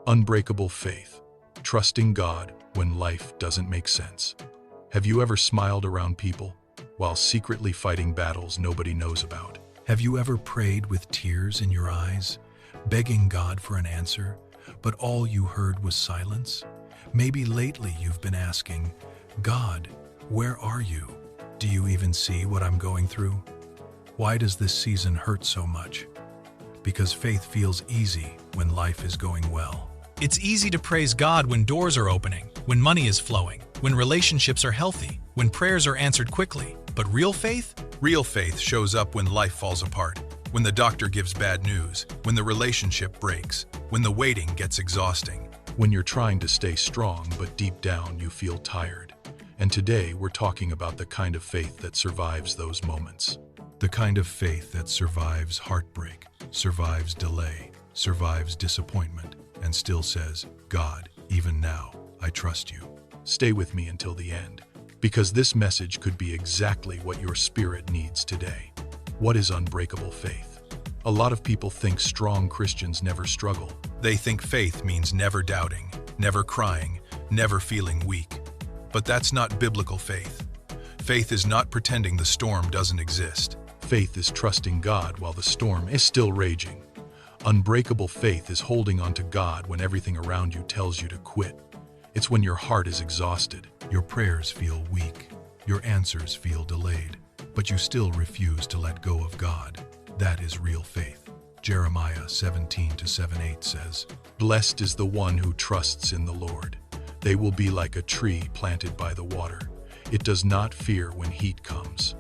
Unbreakable faith, trusting God when life doesn't make sense. Have you ever smiled around people while secretly fighting battles nobody knows about? Have you ever prayed with tears in your eyes, begging God for an answer, but all you heard was silence? Maybe lately you've been asking, God, where are you? Do you even see what I'm going through? Why does this season hurt so much? Because faith feels easy when life is going well. It's easy to praise God when doors are opening, when money is flowing, when relationships are healthy, when prayers are answered quickly. But real faith? Real faith shows up when life falls apart, when the doctor gives bad news, when the relationship breaks, when the waiting gets exhausting, when you're trying to stay strong but deep down you feel tired. And today we're talking about the kind of faith that survives those moments. The kind of faith that survives heartbreak, survives delay, survives disappointment, and still says, God, even now, I trust you. Stay with me until the end, because this message could be exactly what your spirit needs today. What is unbreakable faith? A lot of people think strong Christians never struggle. They think faith means never doubting, never crying, never feeling weak. But that's not biblical faith. Faith is not pretending the storm doesn't exist. Faith is trusting God while the storm is still raging. Unbreakable faith is holding on to God when everything around you tells you to quit. It's when your heart is exhausted, your prayers feel weak, your answers feel delayed, but you still refuse to let go of God. That is real faith. Jeremiah 17:7-8 says, Blessed is the one who trusts in the Lord. They will be like a tree planted by the water. It does not fear when heat comes.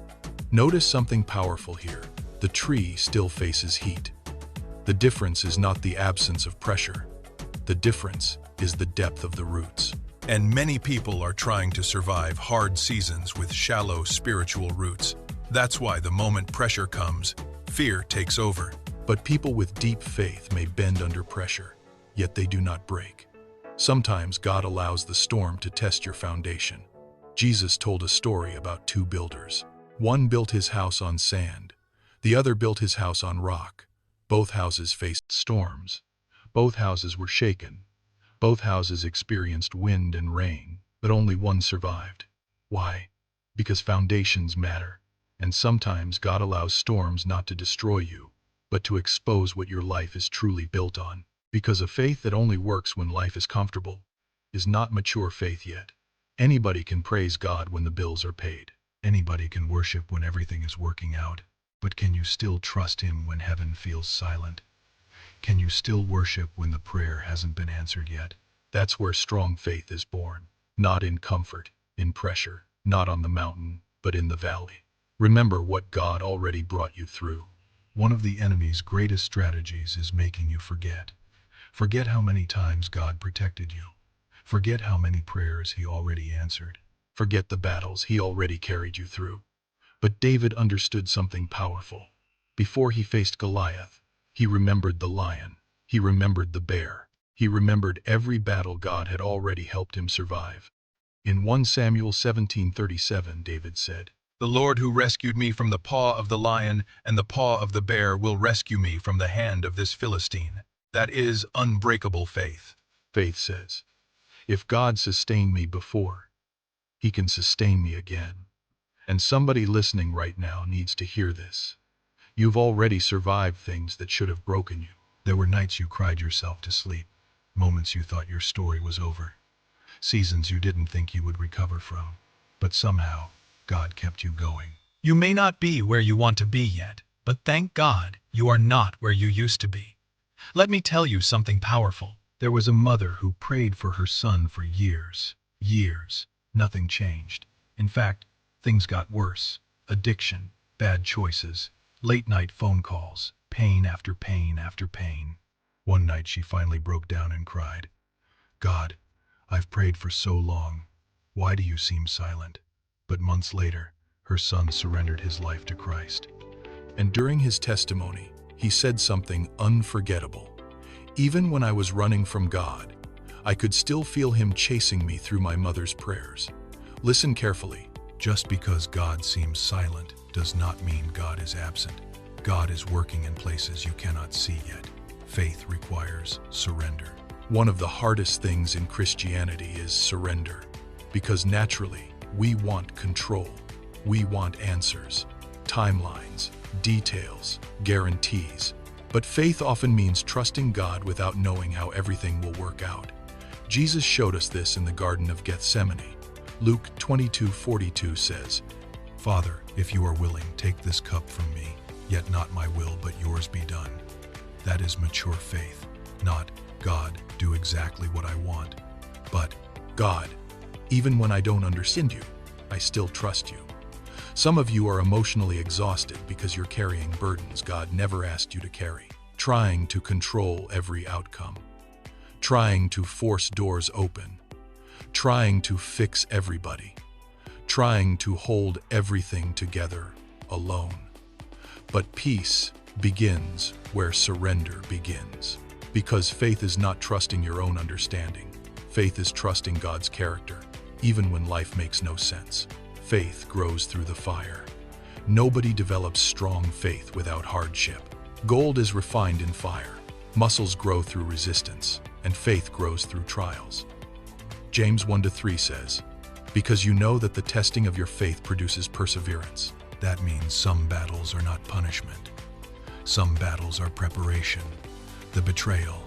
Notice something powerful here. The tree still faces heat. The difference is not the absence of pressure. The difference is the depth of the roots. And many people are trying to survive hard seasons with shallow spiritual roots. That's why the moment pressure comes, fear takes over. But people with deep faith may bend under pressure, yet they do not break. Sometimes God allows the storm to test your foundation. Jesus told a story about two builders. One built his house on sand. The other built his house on rock. Both houses faced storms. Both houses were shaken. Both houses experienced wind and rain, but only one survived. Why? Because foundations matter. And sometimes God allows storms not to destroy you, but to expose what your life is truly built on. Because a faith that only works when life is comfortable is not mature faith yet. Anybody can praise God when the bills are paid. Anybody can worship when everything is working out. But can you still trust Him when heaven feels silent? Can you still worship when the prayer hasn't been answered yet? That's where strong faith is born. Not in comfort, in pressure, not on the mountain, but in the valley. Remember what God already brought you through. One of the enemy's greatest strategies is making you forget. Forget how many times God protected you. Forget how many prayers He already answered. Forget the battles He already carried you through. But David understood something powerful. Before he faced Goliath, he remembered the lion. He remembered the bear. He remembered every battle God had already helped him survive. In 1 Samuel 17:37, David said, The Lord who rescued me from the paw of the lion and the paw of the bear will rescue me from the hand of this Philistine. That is unbreakable faith. Faith says, if God sustained me before, He can sustain me again. And somebody listening right now needs to hear this. You've already survived things that should have broken you. There were nights you cried yourself to sleep, moments you thought your story was over, seasons you didn't think you would recover from. But somehow, God kept you going. You may not be where you want to be yet, but thank God you are not where you used to be. Let me tell you something powerful. There was a mother who prayed for her son for years. Nothing changed. In fact, things got worse. Addiction, bad choices, late-night phone calls, pain after pain after pain. One night she finally broke down and cried, God, I've prayed for so long. Why do you seem silent? But months later, her son surrendered his life to Christ. And during his testimony, he said something unforgettable. Even when I was running from God, I could still feel Him chasing me through my mother's prayers. Listen carefully. Just because God seems silent does not mean God is absent. God is working in places you cannot see yet. Faith requires surrender. One of the hardest things in Christianity is surrender, because naturally, we want control. We want answers, timelines, details, guarantees. But faith often means trusting God without knowing how everything will work out. Jesus showed us this in the Garden of Gethsemane. Luke 22:42 says, "Father, if you are willing, take this cup from me, yet not my will, but yours be done." That is mature faith, not, "God, do exactly what I want," but, "God, even when I don't understand you, I still trust you." Some of you are emotionally exhausted because you're carrying burdens God never asked you to carry, trying to control every outcome, trying to force doors open, trying to fix everybody, trying to hold everything together alone. But peace begins where surrender begins, because faith is not trusting your own understanding. Faith is trusting God's character, even when life makes no sense. Faith grows through the fire. Nobody develops strong faith without hardship. Gold is refined in fire. Muscles grow through resistance, and faith grows through trials. James 1-3 says, "Because you know that the testing of your faith produces perseverance." That means some battles are not punishment. Some battles are preparation. The betrayal,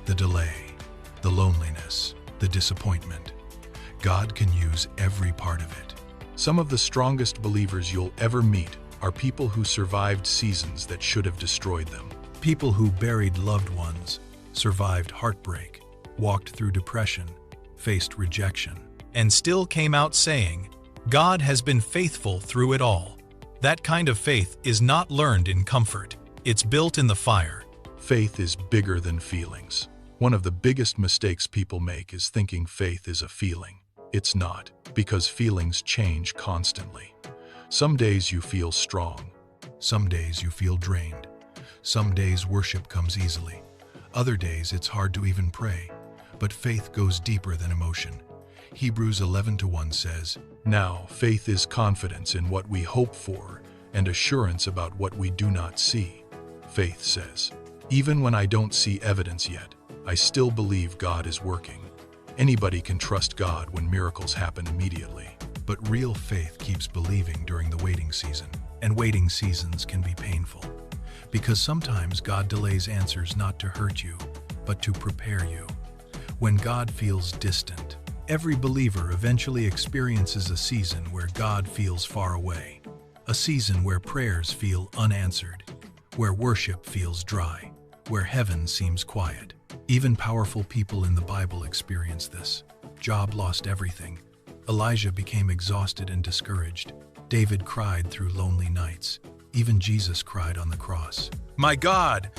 the delay, the loneliness, the disappointment. God can use every part of it. Some of the strongest believers you'll ever meet are people who survived seasons that should have destroyed them. People who buried loved ones, survived heartbreak, walked through depression, faced rejection, and still came out saying, "God has been faithful through it all." That kind of faith is not learned in comfort. It's built in the fire. Faith is bigger than feelings. One of the biggest mistakes people make is thinking faith is a feeling. It's not, because feelings change constantly. Some days you feel strong. Some days you feel drained. Some days worship comes easily. Other days it's hard to even pray. But faith goes deeper than emotion. Hebrews 11:1 says, "Now faith is confidence in what we hope for and assurance about what we do not see." Faith says, "Even when I don't see evidence yet, I still believe God is working." Anybody can trust God when miracles happen immediately. But real faith keeps believing during the waiting season. And waiting seasons can be painful. Because sometimes God delays answers not to hurt you, but to prepare you. When God feels distant, every believer eventually experiences a season where God feels far away. A season where prayers feel unanswered, where worship feels dry, where heaven seems quiet. Even powerful people in the Bible experience this. Job lost everything. Elijah became exhausted and discouraged. David cried through lonely nights. Even Jesus cried on the cross. My God,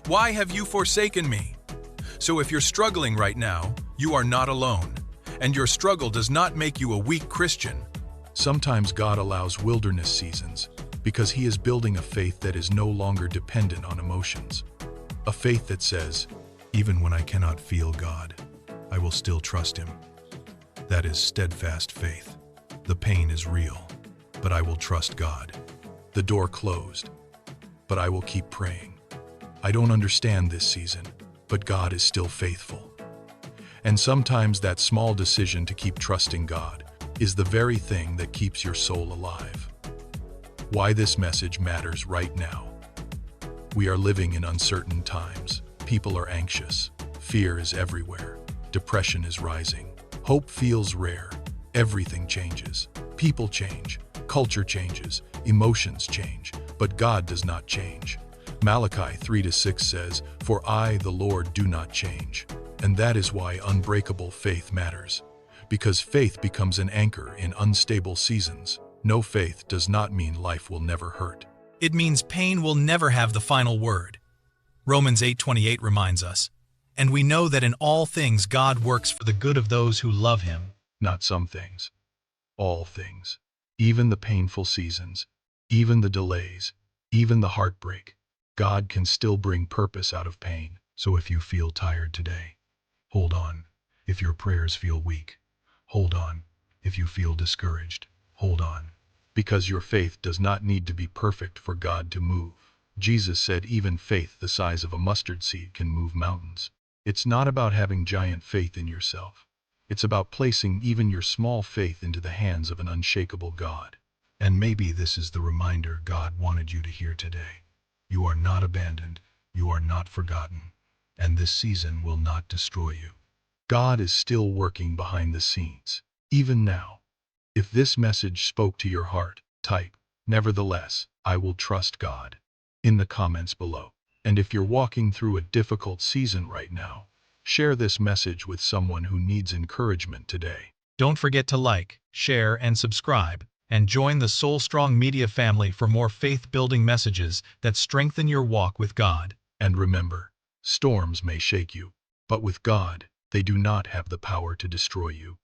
why have you forsaken me?" So if you're struggling right now, you are not alone. And your struggle does not make you a weak Christian. Sometimes God allows wilderness seasons because He is building a faith that is no longer dependent on emotions. A faith that says, "Even when I cannot feel God, I will still trust Him." That is steadfast faith. The pain is real, but I will trust God. The door closed, but I will keep praying. I don't understand this season, but God is still faithful. And sometimes that small decision to keep trusting God is the very thing that keeps your soul alive. Why this message matters right now. We are living in uncertain times. People are anxious. Fear is everywhere. Depression is rising. Hope feels rare. Everything changes. People change. Culture changes. Emotions change. But God does not change. Malachi 3-6 says, "For I, the Lord, do not change." And that is why unbreakable faith matters. Because faith becomes an anchor in unstable seasons. No faith does not mean life will never hurt. It means pain will never have the final word. Romans 8:28 reminds us, "And we know that in all things God works for the good of those who love Him." Not some things. All things. Even the painful seasons. Even the delays. Even the heartbreak. God can still bring purpose out of pain. So if you feel tired today, hold on. If your prayers feel weak, hold on. If you feel discouraged, hold on. Because your faith does not need to be perfect for God to move. Jesus said even faith the size of a mustard seed can move mountains. It's not about having giant faith in yourself. It's about placing even your small faith into the hands of an unshakable God. And maybe this is the reminder God wanted you to hear today. You are not abandoned. You are not forgotten. And this season will not destroy you. God is still working behind the scenes, even now. If this message spoke to your heart, type, "Nevertheless, I will trust God," in the comments below. And if you're walking through a difficult season right now, share this message with someone who needs encouragement today. Don't forget to like, share, and subscribe, and join the Soul Strong Media family for more faith-building messages that strengthen your walk with God. And remember, storms may shake you, but with God, they do not have the power to destroy you.